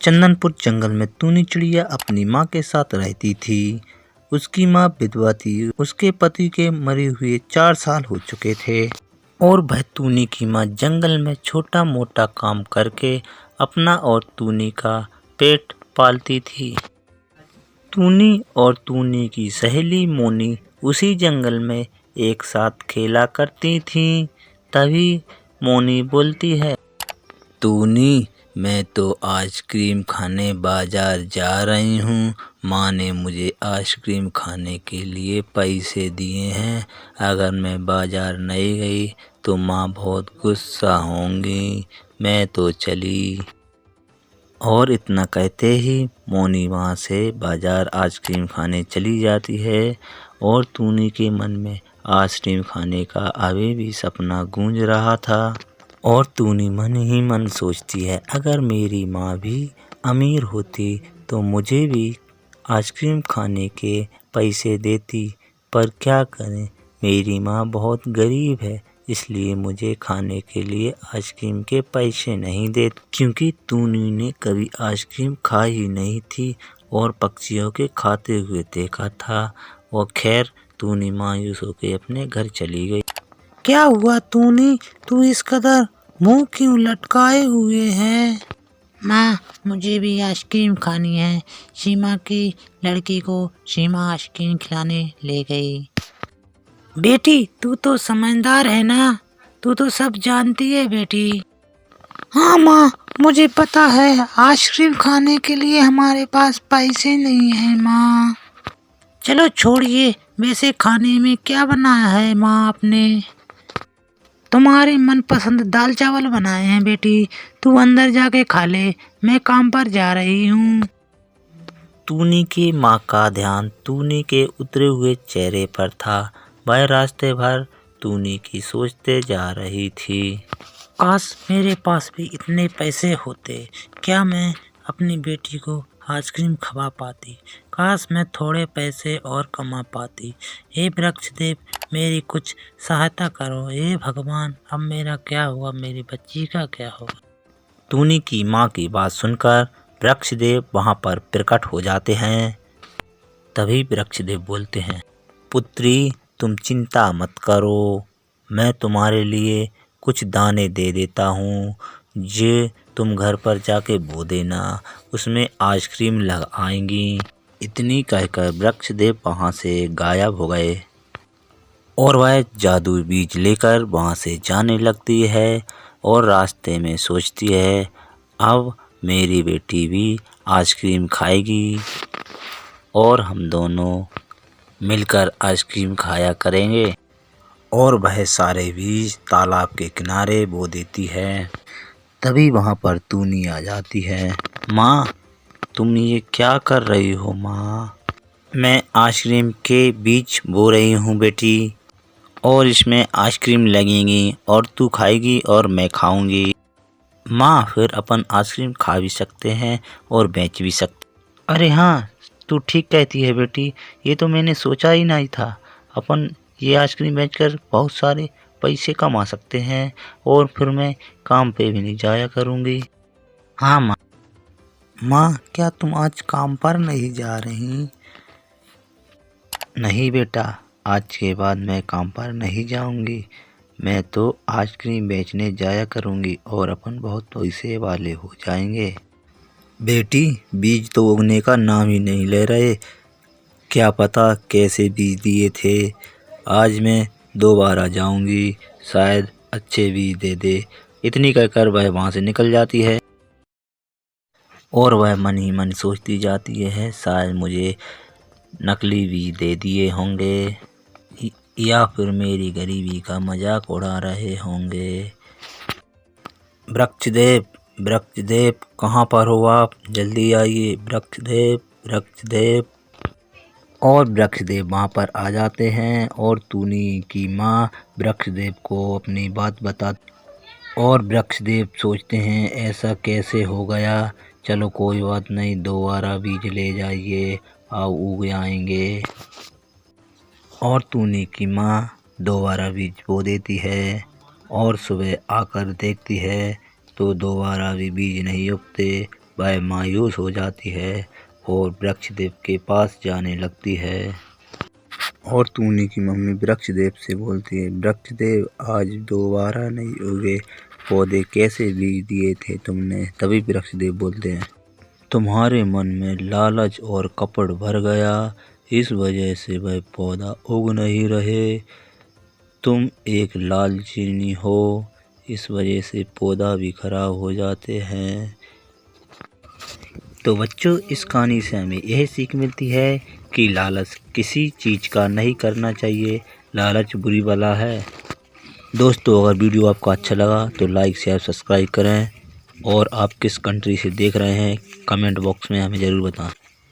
चंदनपुर जंगल में टूनी चिड़िया अपनी माँ के साथ रहती थी। उसकी माँ विधवा थी। उसके पति के मरे हुए 4 साल हो चुके थे और वह टूनी की माँ जंगल में छोटा मोटा काम करके अपना और टूनी का पेट पालती थी। टूनी और टूनी की सहेली मोनी उसी जंगल में एक साथ खेला करती थीं। तभी मोनी बोलती है, टूनी, मैं तो आइसक्रीम खाने बाजार जा रही हूँ। माँ ने मुझे आइसक्रीम खाने के लिए पैसे दिए हैं। अगर मैं बाजार नहीं गई तो माँ बहुत गुस्सा होंगी। मैं तो चली। और इतना कहते ही मोनी वहाँ से बाजार आइसक्रीम खाने चली जाती है और टूनी के मन में आइसक्रीम खाने का अभी भी सपना गूंज रहा था। और टूनी मन ही मन सोचती है, अगर मेरी माँ भी अमीर होती तो मुझे भी आइसक्रीम खाने के पैसे देती। पर क्या करें, मेरी माँ बहुत गरीब है, इसलिए मुझे खाने के लिए आइसक्रीम के पैसे नहीं देती। क्योंकि टूनी ने कभी आइसक्रीम खाई ही नहीं थी और पक्षियों के खाते हुए देखा था। और खैर टूनी मायूस होकर अपने घर चली गई। क्या हुआ टूनी, तू इस कदर मुंह क्यों लटकाए हुए है? माँ, मुझे भी आइसक्रीम खानी है। सीमा की लड़की को सीमा आइसक्रीम खिलाने ले गई। बेटी, तू तो समझदार है ना, तू तो सब जानती है बेटी। हाँ माँ, मुझे पता है, आइसक्रीम खाने के लिए हमारे पास पैसे नहीं है माँ। चलो छोड़िए, वैसे खाने में क्या बनाया है माँ आपने? तुम्हारे मनपसंद दाल चावल बनाए हैं बेटी, तू अंदर जाके खा ले, मैं काम पर जा रही हूँ। टूनी की माँ का ध्यान टूनी के उतरे हुए चेहरे पर था। वह रास्ते भर टूनी की सोचते जा रही थी। काश मेरे पास भी इतने पैसे होते, क्या मैं अपनी बेटी को आइसक्रीम खवा पाती। काश मैं थोड़े पैसे और कमा पाती। हे वृक्षदेव, मेरी कुछ सहायता करो। हे भगवान, अब मेरा क्या हुआ, मेरी बच्ची का क्या होगा। टूनी की माँ की बात सुनकर वृक्षदेव वहाँ पर प्रकट हो जाते हैं। तभी वृक्षदेव बोलते हैं, पुत्री, तुम चिंता मत करो, मैं तुम्हारे लिए कुछ दाने दे देता हूँ, जे तुम घर पर जाके बो देना, उसमें आइसक्रीम लग आएंगी। इतनी कहकर वृक्षदेव वहाँ से गायब हो गए और वह जादुई बीज लेकर वहाँ से जाने लगती है और रास्ते में सोचती है, अब मेरी बेटी भी आइसक्रीम खाएगी और हम दोनों मिलकर आइसक्रीम खाया करेंगे। और वह सारे बीज तालाब के किनारे बो देती है। तभी वहाँ पर टूनी आ जाती है। माँ, तुम ये क्या कर रही हो माँ? मैं आइसक्रीम के बीज बो रही हूँ बेटी, और इसमें आइसक्रीम लगेंगी और तू खाएगी और मैं खाऊंगी। माँ, फिर अपन आइसक्रीम खा भी सकते हैं और बेच भी सकते। अरे हाँ, तू ठीक कहती है बेटी, ये तो मैंने सोचा ही नहीं था। अपन ये आइसक्रीम बेचकर बहुत सारे पैसे कमा सकते हैं और फिर मैं काम पे भी नहीं जाया करूँगी। हाँ माँ। माँ, क्या तुम आज काम पर नहीं जा रही? नहीं बेटा, आज के बाद मैं काम पर नहीं जाऊंगी। मैं तो आइसक्रीम बेचने जाया करूंगी और अपन बहुत पैसे वाले हो जाएंगे। बेटी, बीज तो उगने का नाम ही नहीं ले रहे, क्या पता कैसे बीज दिए थे। आज मैं दोबारा जाऊंगी, शायद अच्छे बीज दे दे। इतनी कहकर वह वहाँ से निकल जाती है और वह मन ही मन सोचती जाती है, शायद मुझे नकली बीज दे दिए होंगे या फिर मेरी गरीबी का मजाक उड़ा रहे होंगे। वृक्षदेव, वृक्षदेव, कहाँ पर हो आप? जल्दी आइए वृक्षदेव, वृक्षदेव। और वृक्षदेव वहाँ पर आ जाते हैं और टूनी की माँ वृक्षदेव को अपनी बात बताती। और वृक्षदेव सोचते हैं, ऐसा कैसे हो गया, चलो कोई बात नहीं, दोबारा बीज ले जाइए, आओ उग आएंगे। और टूनी की माँ दोबारा बीज बो देती है और सुबह आकर देखती है तो दोबारा भी बीज नहीं उगते वह मायूस हो जाती है और वृक्षदेव के पास जाने लगती है। और टूनी की मम्मी वृक्षदेव से बोलती है, वृक्षदेव आज दोबारा नहीं उगे, पौधे कैसे बीज दिए थे तुमने? तभी वृक्षदेव बोलते हैं, तुम्हारे मन में लालच और कपट भर गया, इस वजह से वह पौधा उग नहीं रहे। तुम एक लालची हो, इस वजह से पौधा भी खराब हो जाते हैं। तो बच्चों, इस कहानी से हमें यह सीख मिलती है कि लालच किसी चीज़ का नहीं करना चाहिए। लालच बुरी बला है। दोस्तों, अगर वीडियो आपको अच्छा लगा तो लाइक शेयर सब्सक्राइब करें और आप किस कंट्री से देख रहे हैं कमेंट बॉक्स में हमें ज़रूर बताएं।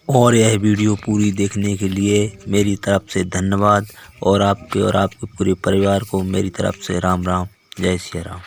और यह वीडियो पूरी देखने के लिए मेरी तरफ से धन्यवाद और आपके पूरे परिवार को मेरी तरफ से राम राम, जय सिया राम।